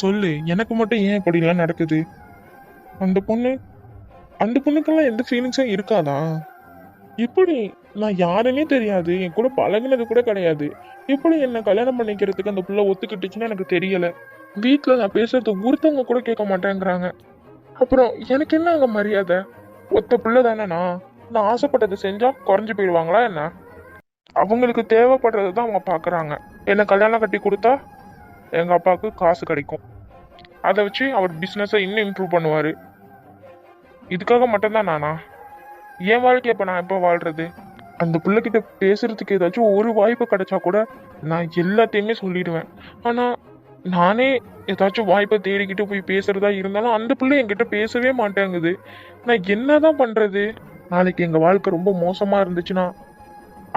சொல்லு, எனக்கு மட்டும் ஏன் இப்படி எல்லாம் நடக்குது? அந்த பொண்ணு அந்த பொண்ணுக்கெல்லாம் எந்த ஃபீலிங்ஸும் இருக்காதா? இப்படி நான் யாருன்னே தெரியாது, என் கூட பழகுனது கூட கிடையாது. எப்படி என்ன கல்யாணம் பண்ணிக்கிறதுக்கு அந்த புள்ள ஒத்துக்கிட்டுச்சுன்னு எனக்கு தெரியல. வீட்டுல நான் பேசுறது ஒருத்தவங்க கூட கேட்க மாட்டேங்கிறாங்க. அப்புறம் எனக்கு என்ன அங்க மரியாதை? ஒத்த புள்ள தானே நான் ஆசைப்பட்டதை செஞ்சா குறைஞ்சு போயிடுவாங்களா என்ன? அவங்களுக்கு தேவைப்படுறது தான் அவங்க பாக்குறாங்க. என்ன கல்யாணம் கட்டி கொடுத்தா எங்க அப்பாவுக்கு காசு கிடைக்கும். அதை வச்சு அவர் பிசினஸை இன்னும் இம்ப்ரூவ் பண்ணுவாரு. இதுக்காக மட்டும்தான் நானா? என் வாழ்க்கை இப்ப நான் எப்ப வாழ்றது? அந்த பிள்ளைகிட்ட பேசுறதுக்கு ஏதாச்சும் ஒரு வாய்ப்பு கிடைச்சா கூட நான் எல்லாத்தையுமே சொல்லிடுவேன். ஆனா நானே ஏதாச்சும் வாய்ப்பை தேடிக்கிட்டு போய் பேசுறதா இருந்தாலும் அந்த பிள்ளை என்கிட்ட பேசவே மாட்டேங்குது. நான் என்னதான் பண்றது? நாளைக்கு எங்க வாழ்க்கை ரொம்ப மோசமா இருந்துச்சுன்னா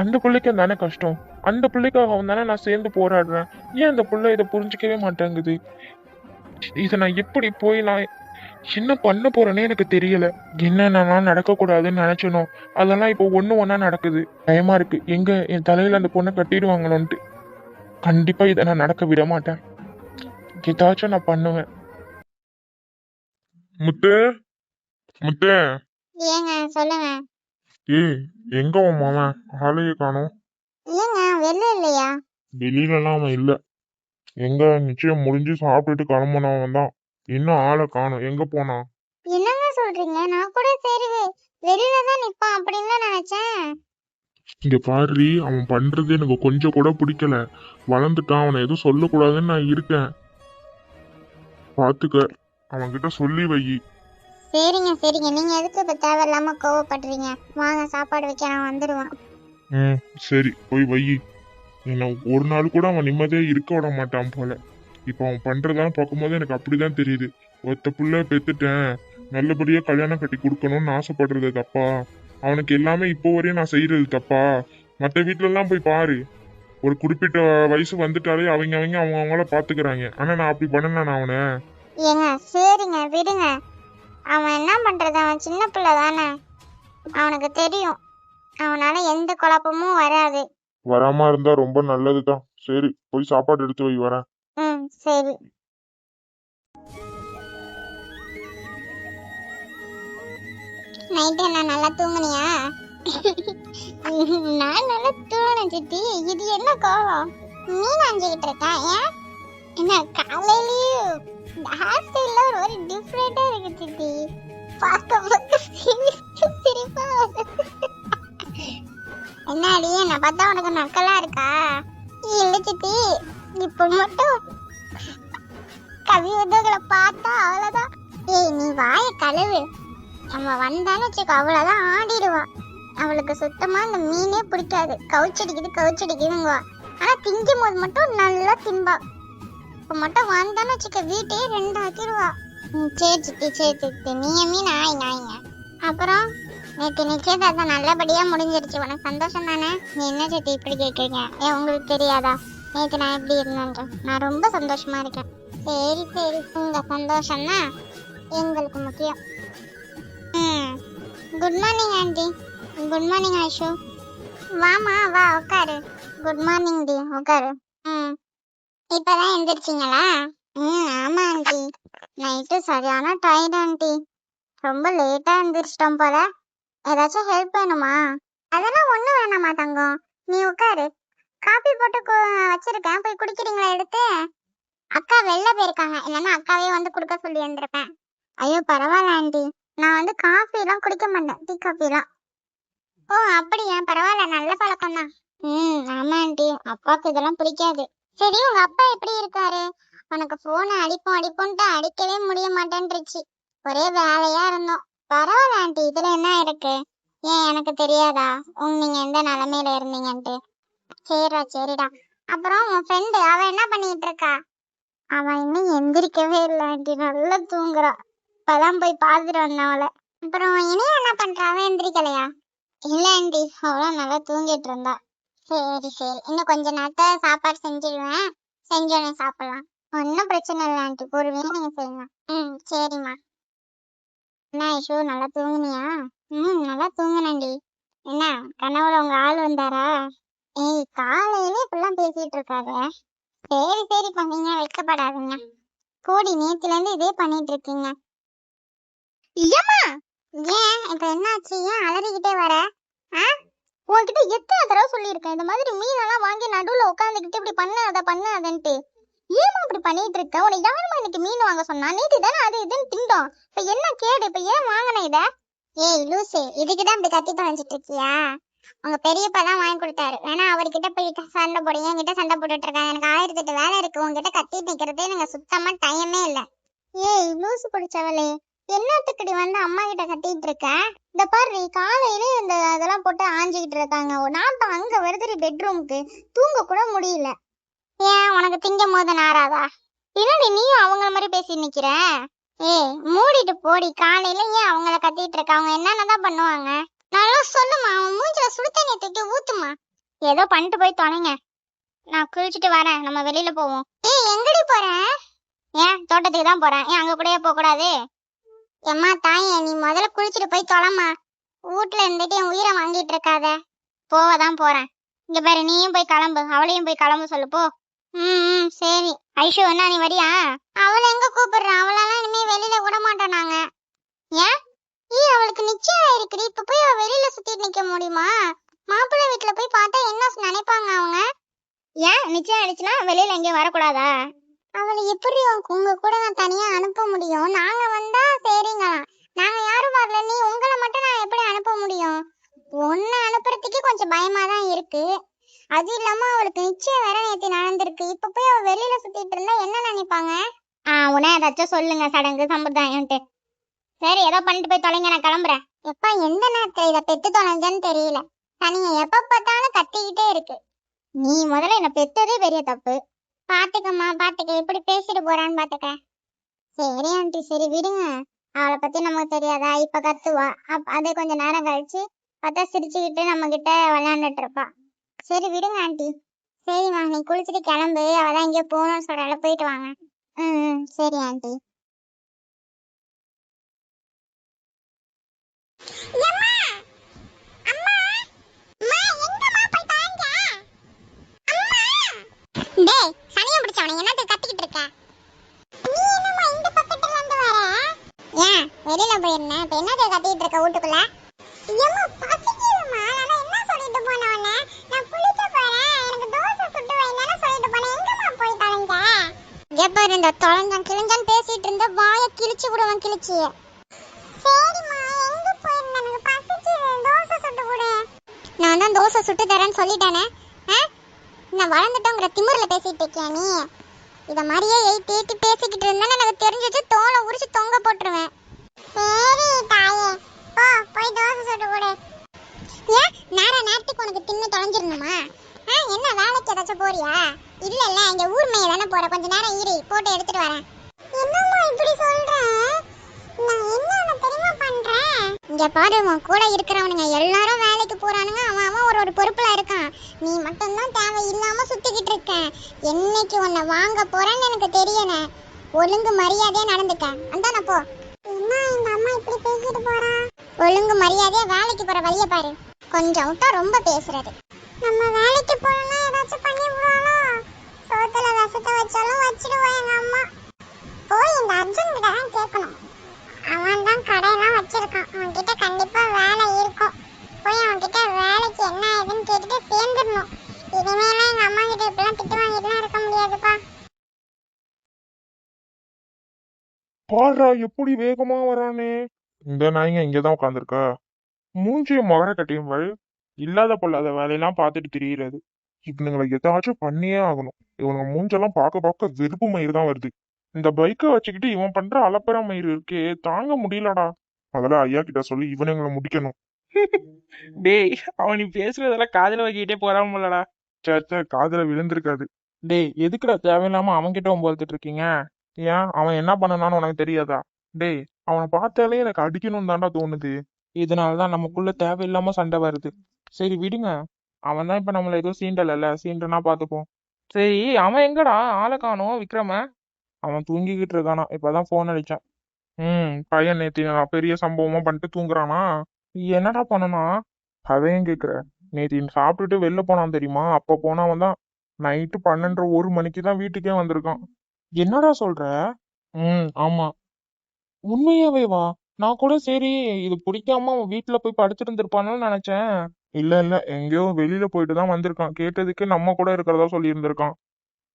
அந்த பிள்ளைக்கு தானே கஷ்டம். அந்த பிள்ளைக்காக தானே நான் சேர்ந்து போராடுறேன். ஏன் அந்த பிள்ளை இதை புரிஞ்சுக்கவே மாட்டேங்குது? இதை நான் எப்படி போய் நான் என்ன பண்ண போறேனே எனக்கு தெரியல. என்னென்னலாம் நடக்க கூடாதுன்னு நினைச்சனோ அதெல்லாம் இப்போ ஒண்ணு ஒண்ணா நடக்குது. பயமா இருக்கு, எங்க என் தலையில அந்த பொண்ணை கட்டிடுவாங்களோன்ட்டு. கண்டிப்பா இதை நான் நடக்க விட மாட்டேன். ஏதாச்சும் நான் பண்ணுவேன். முத்து, முத்து. ஏங்க சொல்லுங்க. ஏய், எங்க உன் மாமன் ஆளையே காணோம்? ஏங்க வெளில இல்லையா? வெளியிலலாம் அவன் இல்ல. எங்க நிச்சயம் முடிஞ்சு சாப்பிட்டுட்டு கிளம்புனவன் தான். இன்னும் ஆளை காணோம். எங்க போனான்? என்னங்க சொல்றீங்க? நான் கூட சரி வெளியில தான் நிப்பான் அப்படின்னு தான் நினைச்சேன். இங்க பாரு, அவன் பண்றது எனக்கு கொஞ்சம் கூட பிடிக்கல. வளர்ந்துட்டான், அவனை எதுவும் சொல்லக்கூடாதுன்னு நான் இருக்கேன். பாத்துக்க, அவன் கிட்ட சொல்லி வை. சரிங்க சரிங்க, நீங்க எதுக்கு இப்ப தேவையில்லாம கோவப்படுறீங்க? வாங்க சாப்பாடு வைக்க, நான் வந்துடுவான். சரி, போய் வை. என்ன ஒரு நாள் கூட அவன் நிம்மதியா இருக்க விட மாட்டான் போல. இப்ப அவன் பண்றதான் பார்க்கும்போது எனக்கு அப்படிதான் தெரியுது. ஒத்த புள்ள பெத்துட்டேன், நல்லபடியா கல்யாணம் கட்டி கொடுக்கணும்னு ஆசைப்படுறது தப்பா? அவனுக்கு எல்லாமே இப்போ வரையும் நான் செய்யறது தப்பா? மற்ற வீட்டுல எல்லாம் போய் பாரு, ஒரு குறிப்பிட்ட வயசு வந்துட்டாலே அவங்க அவங்க அவங்கள பாத்துக்கிறாங்க. ஆனா நான் அப்படி பண்ணல அவனை. ஏங்க சரிங்க விடுங்க. அவன் என்ன பண்றது? அவன் சின்ன பிள்ளை தானே, அவனுக்கு தெரியும். அவனால எந்த குழப்பமும் வராது. வராம இருந்தா ரொம்ப நல்லதுதான். சரி, போய் சாப்பாடு எடுத்து வை, வரேன். சரி. நைட்டு என்ன நல்லா தூங்குனியா? நான் நல்லா தூங்கினேன் சித்தி. இது என்ன கோவம்? நீ நஞ்சுக்கிட்டு இருக்க ஏன்? என்ன காலையிலயே இந்த ஹேர் ஸ்டைல்ல ஒரு டிஃப்ரெண்டா இருக்கு சித்தி. பார்க்க சிரிப்பா என்னடி என்ன பார்த்தா உனக்கு நக்கலா இருக்கா? இல்ல சித்தி, இப்ப மட்டும் கவி உதவுகளை பார்த்தா அவ்வளவுதான். ஏய் நீ வாய கழுவு. நம்ம வந்தான்னு வச்சுக்க அவ்வளவுதான் ஆடிடுவா. அவளுக்கு சுத்தமா இந்த மீனே பிடிக்காது. கவுச்சடிக்குதுங்குவா. ஆனா திங்கும் போது மட்டும் நல்லா திம்பா. இப்ப மட்டும் வந்தான்னு வச்சுக்க வீட்டையே ரெண்டாக்கிடுவா. சரி சித்தி சரி சித்தி, நீ மீன் ஆயிங்க. அப்புறம் நேற்று நிச்சயதார்த்தம் நல்லபடியா முடிஞ்சிருச்சு. உனக்கு சந்தோஷம் தானே? நீ என்ன சித்தி இப்படி கேட்குறீங்க? ஏன் உங்களுக்கு தெரியாதா நேற்று நான் எப்படி இருந்தேன்? நான் ரொம்ப சந்தோஷமா இருக்கேன். சரி சரி, உங்க சந்தோஷம் தான் எங்களுக்கு முக்கியம். Good morning aunty. Good morning Aishu. வாமா வா உட்காரு. குட் மார்னிங் டி, உட்காரு. இப்பதான் எந்திரிச்சிங்களா? ஆமா ஆண்டி, நைட்டு சரியான டயர்ட் ஆண்டி. ரொம்ப லேட்டா எந்திரிச்சிட்டோம் போல. ஏதாச்சும் ஹெல்ப் வேணுமா? அதெல்லாம் ஒண்ணும் வேணாமா தங்கம், நீ உட்காரு. காபி போட்டு வச்சிருக்கேன், போய் குடிக்கிறீங்களா எடுத்து? அக்கா வெளில போயிருக்காங்க, இல்லைன்னா அக்காவே வந்து குடுக்க சொல்லி இருந்திருப்பேன். ஐயோ பரவாயில்ல ஆண்டி, நான் வந்து காஃபி எல்லாம் குடிக்க மாட்டேன், டீ காஃபி எல்லாம். ஓ அப்படியா, பரவாயில்ல, நல்ல பழக்கம் தான். ஆமா ஆண்டி, அப்பாவுக்கு இதெல்லாம் பிடிக்காது. சரி உங்க அப்பா எப்படி இருக்காரு? உனக்கு போனை அடிப்போன்ட்டு அடிக்கவே முடிய மாட்டேன்ருச்சு. ஒரே வேலையா இருந்தோம். பரவாயில்ல ஆண்டி, இதுல என்ன இருக்கு? ஏன் எனக்கு தெரியாதா நீங்க எந்த நிலைமையில இருந்தீங்கன்ட்டு? சரிடா. அப்புறம் உன் ஃப்ரெண்டு அவ என்ன பண்ணிட்டு இருக்கா? அவன் இன்னும் எந்திரிக்கவே இல்லை ஆண்டி, நல்லா தூங்குறா. இப்பதான் போய் பாத்துட்டு வந்தேன் அவளை. அப்புறம் இனியா என்ன பண்றா? அவன் எந்திரிக்கலையா? இல்ல ஆண்டி, அவளும் நல்லா தூங்கிட்டு இருந்தா. சரி இன்னும் கொஞ்ச நேரத்துல சாப்பாடு செஞ்சிடுவேன், செஞ்சோடனே சாப்பிடலாம். ஒன்னும் பிரச்சனை இல்லை ஆண்டி, பொறுமையா நீங்க செய்யலாம். சரிம்மா. என்ன ஐஷு, நல்லா தூங்குனியா? நல்லா தூங்குனேன்டி. என்ன கனவுல உங்க ஆள் வந்தாரா? ஏய் காலையில இப்படிலாம் பேசிட்டு இருக்காரு. சரி நீங்க வைக்கப்படாதீங்க. போடி, நேத்துல இருந்து இதே பண்ணிட்டு இருக்கீங்க. ஏம்மா, ஏன் இப்ப என்னாச்சு? ஏன் அலறிக்கிட்டே வர? உன்கிட்ட எத்தனை தடவை சொல்லியிருக்கேன் இந்த மாதிரி மீனெல்லாம் வாங்கி நடுவுல உட்காந்துக்கிட்டு இப்படி பண்ணாதன்ட்டு. ஏமா இப்படி பண்ணிட்டு இருக்க? உன்னை யாருமா இன்னைக்கு மீன் வாங்க சொன்னா? நேத்து தானே அது இதுன்னு திண்டோம். இப்ப என்ன கேடு? இப்ப ஏன் வாங்கின இத? ஏய் லூசு, இதுக்குதான் இப்படி கத்தி தொலைஞ்சிட்டு இருக்கியா? உங்க பெரியப்பா தான் வாங்கி கொடுத்தாரு. வேணா அவர்கிட்ட போய் சண்டை போடு. என்கிட்ட சண்டை போட்டுட்டு இருக்காங்க. எனக்கு 1008 வேலை இருக்கு. உங்ககிட்ட கத்திட்டு நிக்கிறதே எனக்கு சுத்தமா டைமே இல்ல. ஏய் லூசு பிடிச்சவளே, என்னத்துக்குடி வந்து அம்மா கிட்ட கத்திட்டு இருக்க? இந்த பாரு, காலையில இந்த அதெல்லாம் போட்டு ஆஞ்சிக்கிட்டு இருக்காங்க. நாட்டம் அங்க வருது பெட்ரூமுக்கு. தூங்க கூட முடியல. ஏன் உனக்கு திங்கும் போது நாராதா? என்னடி நீயும் அவங்கள மாதிரி பேசி நிக்கிற? ஏய் மூடிட்டு போடி. காலையில ஏன் அவங்கள கத்திட்டு இருக்க? அவங்க என்னென்னதான் பண்ணுவாங்க? நல்லா சொல்லுமா. அவன் மூஞ்சில சுடு தண்ணி தூக்கி ஊத்துமா. ஏதோ பண்ணிட்டு போய் தொலைங்க. நான் குளிச்சுட்டு வரேன். நம்ம வெளியில போவோம். ஏய் எங்கடி போற? ஏன் தோட்டத்துக்கு தான் போறேன். ஏன் அங்க கூடயே போக கூடாது? எம்மா தாயே, நீ முதல்ல குளிச்சுட்டு போய் தொலைமா. வீட்டுல இருந்துட்டு என் உயிரை வாங்கிட்டு இருக்காத. போவதான் போறேன். இங்க பாரு, நீயும் போய் கிளம்பு. அவளையும் போய் கிளம்பு சொல்லு போ. சரி. ஐஷு, என்ன நீ வரியா? அவளை எங்க கூப்பிடுறேன்? அவளெல்லாம் இனிமே வெளியில விட மாட்டோம் நாங்க. ஏன்? அவளுக்கு நிச்சயம் இருக்குடி. இப்ப போய் அவ வெளியில சுத்திட்டு நிக்க முடியுமா? மாப்பிள்ளை வீட்டுல போய் பார்த்தா என்ன நினைப்பாங்க அவங்க? ஏன் நிச்சயம் ஆயிடுச்சுன்னா வெளியில எங்கேயும் வரக்கூடாதா? அவளை எப்படி உங்க கூட நான் தனியா அனுப்ப முடியும்? நாங்க வந்தா சரிங்களாம். நாங்க யாரும் வரல. நீ உங்களை மட்டும் நான் எப்படி அனுப்ப முடியும்? ஒன்னு அனுப்புறதுக்கே கொஞ்சம் பயமா தான் இருக்கு. அது இல்லாம அவளுக்கு நிச்சயம் வேற நேத்து நடந்திருக்கு. இப்ப போய் அவ வெளியில சுத்திட்டு இருந்தா என்ன நினைப்பாங்க? உன்ன ஏதாச்சும் சொல்லுங்க, சடங்கு சம்பிரதாயம்ட்டு. சரி, ஏதோ பண்ணிட்டு போய் தொலைங்க. நான் கிளம்புறேன். எப்பா, எந்த நேரத்துல இத பெத்து தொலைஞ்சன்னு தெரியல. தனியா எப்ப பார்த்தாலும் கத்திக்கிட்டே இருக்கு. நீ முதல்ல என்ன பெத்ததே பெரிய தப்பு. பாத்துக்கம்மா, பாத்துக்க. எப்படி பேசிட்டு போறான்னு பாத்துக்க. சரி ஆண்டி, சரி விடுங்க. அவளை பத்தி நமக்கு தெரியாதா? இப்ப கத்துவா. அதே கொஞ்ச நேரம் கழிச்சு பார்த்தா சிரிச்சுக்கிட்டு நம்ம கிட்ட விளையாண்டுட்டு இருப்பா. சரி விடுங்க ஆண்டி. சரிம்மா, நீ குளிச்சுட்டு கிளம்பு. அவதான் எங்கேயோ போகணும்னு சொல்றால, போயிட்டு வாங்க. சரி ஆண்டி. டேய் சனியம் பிடிச்சவனே, என்னத்த கத்திக்கிட்டு இருக்க? நீ என்னம்மா இந்த பக்கத்துல இருந்து வர? ஏன் வெளியில போயிருந்தேன். இப்ப என்னத்த கத்திக்கிட்டு இருக்க வீட்டுக்குள்ள? ஏம்மா பசிக்குதுமா. நான் என்ன சொல்லிட்டு போனவனே? நான் குளிக்க போறேன். எனக்கு தோசை சுட்டு வைங்கன்னு சொல்லிட்டு போனேன். எங்கம்மா போய் தொலைஞ்ச? எப்ப இந்த தொலைஞ்சன் கிழிஞ்சன் பேசிட்டு இருந்த வாய கிழிச்சு விடுவேன், கிழிச்சி. சரிம்மா, எங்க போயிருந்த? எனக்கு பசிக்குது. தோசை சுட்டு கொடு. நான் தான் தோசை சுட்டு தரேன்னு சொல்லிட்டேனே. நான் வளர்ந்துட்டோங்கிற திமிர்ல பேசிட்டு இருக்கியா நீ? இத மாதிரியே ஏத்தி பேசிக்கிட்டு இருந்தா எனக்கு தெரிஞ்சிச்சு தோலை உரிச்சு தொங்க போட்டுருவேன். சரி தாயே, போ போய் தோசை சுட்டு கொடு. ஏன் நேரத்துக்கு உனக்கு தின்னு தொலைஞ்சிடணுமா? என்ன வேலைக்கு ஏதாச்சும் போறியா? இல்ல இல்ல, இங்க ஊர் மேய தானே போற. கொஞ்ச நேரம் இரு, போட்டு எடுத்துட்டு வரேன். என்னம்மா இப்படி சொல்ற? நான் என்ன தெரியுமா பண்றேன்? இங்க பாரு, உன் கூட இருக்கிறவனுங்க எல்லாரும் வேலைக்கு போறானுங்க. அவன் ஒரு பொறுப்புல இருக்கான். நீ மட்டும்தான் தேவையில்லாம சுத்திக்கிட்டு இருக்க. என்னைக்கு உன்னை வாங்க போறேன்னு எனக்கு தெரியல. ஒழுங்கு மரியாதையா நடந்துக்க. அந்தான போ. என்ன இந்த அம்மா இப்படி பேசிட்டு போறா? ஒழுங்கு மரியாதையா வேலைக்கு போற வழிய பாரு. கொஞ்சம் விட்டா ரொம்ப பேசுறது. நம்ம வேலைக்கு போறோம்னா ஏதாச்சும் பண்ணி விடுவாளோ? சோத்துல விஷத்தை வச்சாலும் வச்சிடுவா எங்க அம்மா. போய் இந்த அர்ஜுன் கிட்ட தான் கேட்கணும். அவன் தான் கடையெல்லாம் வச்சிருக்கான். அவன்கிட்ட கண்டிப்பா வேலை இருக்கும். போய் அவன்கிட்ட வேலைக்கு என்ன ஏதுன்னு கேட்டுட்டு சேர்ந்துடணும். இனிமேலாம் எங்க அம்மா கிட்ட இப்பெல்லாம் திட்டு வாங்கிட்டுலாம் இருக்க முடியாதுப்பா. பாடுறா எப்படி வேகமா வரானே. இந்த நாய்ங்க இங்கதான் உட்காந்துருக்கா. மூஞ்சிய முகர கட்டியும் இல்லாத பொல்லாத வேலையெல்லாம் பார்த்துட்டு திரியிறது. இவனுங்களை ஏதாச்சும் பண்ணியே ஆகணும். இவனுங்க மூஞ்செல்லாம் பார்க்க வெறுப்பு மயிர் தான் வருது. இந்த பைக்கை வச்சுக்கிட்டு இவன் பண்ற அலப்பற மயிர் இருக்கே, தாங்க முடியலடா. அதெல்லாம் ஐயா கிட்ட சொல்லி இவனுங்களை முடிக்கணும். டேய், அவன் நீ பேசுறதெல்லாம் காதுல வைக்கிட்டே போறாமலடா. சேச்சா, காதுல விழுந்திருக்காது. டேய், எதுக்குடா தேவையில்லாம அவன்கிட்ட ஒம்பதுட்டு இருக்கீங்க? ஏன் அவன் என்ன பண்ணனான்னு உனக்கு தெரியாதா? டேய், அவனை பார்த்தாலே எனக்கு அடிக்கணும் தாண்டா தோணுது. இதனாலதான் நமக்குள்ள தேவையில்லாம சண்டை வருது. சரி விடுங்க. அவன் தான் இப்ப நம்மள எதுவும் சீண்டல, சீண்டனா பாத்துப்போம். சரி, அவன் எங்கடா? ஆளை காணோம். விக்ரம அவன் தூங்கிக்கிட்டு இருக்கானா. இப்பதான் போன் அடிச்சான். பையன் நேத்தி நான் பெரிய சம்பவமா பண்ணிட்டு தூங்குறானா. என்னடா பண்ணனா? அதையும் கேக்குற. நேத்தி சாப்பிட்டுட்டு வெளில போனான் தெரியுமா? அப்ப போனவன் தான் நைட்டு 12:30 1 மணிக்கு தான் வீட்டுக்கே வந்திருக்கான். என்னடா சொல்ற? ஆமா. உண்மையாவே வா? நான் கூட சரி இது பிடிக்காம அவன் வீட்டுல போய் படுத்துட்டு இருந்திருப்பானு நினைச்சேன். இல்ல இல்ல, எங்கேயோ வெளியில போயிட்டு தான் வந்திருக்கான். கேட்டதுக்கு நம்ம கூட இருக்கிறதா சொல்லி இருந்திருக்கான்.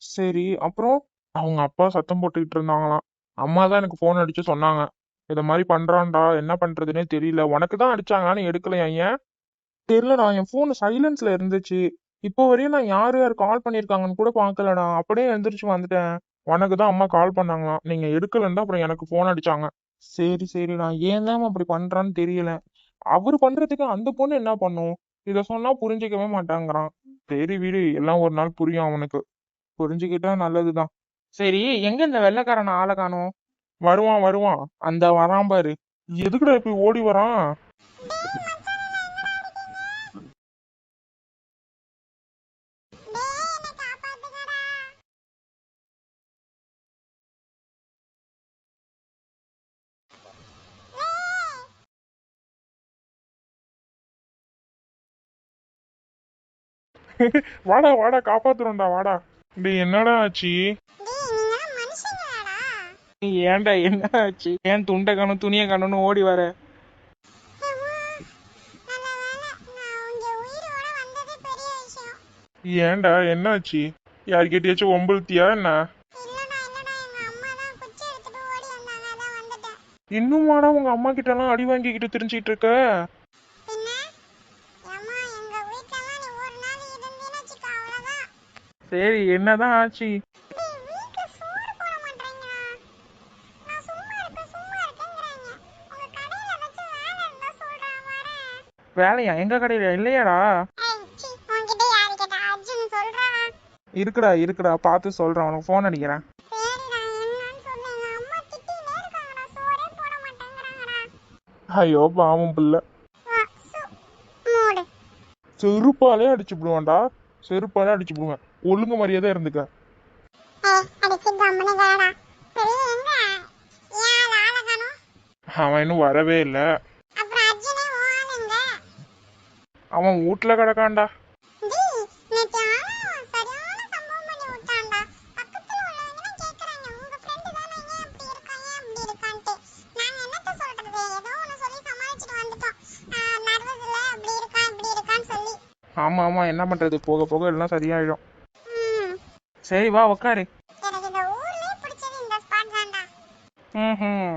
சரி அப்புறம். அவங்க அப்பா சத்தம் போட்டுக்கிட்டு இருந்தாங்களாம். அம்மா தான் எனக்கு ஃபோன் அடிச்சு சொன்னாங்க. இத மாதிரி பண்றான்டா, என்ன பண்றதுனே தெரியல. உனக்கு தான் அடிச்சாங்களான்னு எடுக்கலையா ஏன்? தெரியலடா, என் போன் சைலன்ஸ்ல இருந்துச்சு. இப்போ வரையும் நான் யார் யார் கால் பண்ணிருக்காங்கன்னு கூட பாக்கலடா. அப்படியே எந்திரிச்சு வந்துட்டேன். உனக்கு தான் அம்மா கால் பண்ணாங்களாம். நீங்க எடுக்கலன்னு தான் அப்புறம் எனக்கு ஃபோன் அடிச்சாங்க. சரி சரிடா, ஏன் தான் அப்படி பண்றான்னு தெரியல. அவரு பண்றதுக்கு அந்த பொண்ணு என்ன பண்ணும்? இத சொன்னா புரிஞ்சுக்கவே மாட்டாங்கறான். சரி விடு, எல்லாம் ஒரு நாள் புரியும் அவனுக்கு. புரிஞ்சுக்கிட்டா நல்லதுதான். சரி, எங்க இந்த வெள்ளைக்காரன் ஆளை காணோம்? வருவான் வருவான். அந்த வரான் பாரு. எதுக்குடா இப்படி ஓடி வரான்? வாடா வாடா, காப்பாத்துறோம்டா வாடா. டேய் என்னடா ஆச்சு? ஏன்டா என்ன ஆச்சு? ஏன் துண்டை காணும் துணியை காணும்னு ஓடி வர? ஏன்டா என்ன ஆச்சு? யார்கிட்டயாச்சும் ஒம்புழுத்தியா என்ன? இன்னுமாடா உங்க அம்மா கிட்ட எல்லாம் அடி வாங்கிக்கிட்டு திரிஞ்சிட்டு இருக்க? சரி, என்னதான் ஆச்சு? வேலையா? எங்க கடையில இல்லையாடா? இருக்குடா இருக்குடா, பார்த்து சொல்றேன். உனக்கு போன் அடிக்கிறேன். ஐயோ பாவம் பிள்ளை. செருப்பாலே அடிச்சு விடுவான்டா. செருப்பாலே அடிச்சு விடுவேன். ஒழுங்கு மரியாதை இருந்துக்க. அவன் இன்னும் வரவே இல்ல. அவன் வீட்டுல கிடக்கான்டா. ஆமா ஆமா, என்ன பண்றது, போக போக எல்லாம் சரியாயிடும். சரி வா உக்காரு. ம்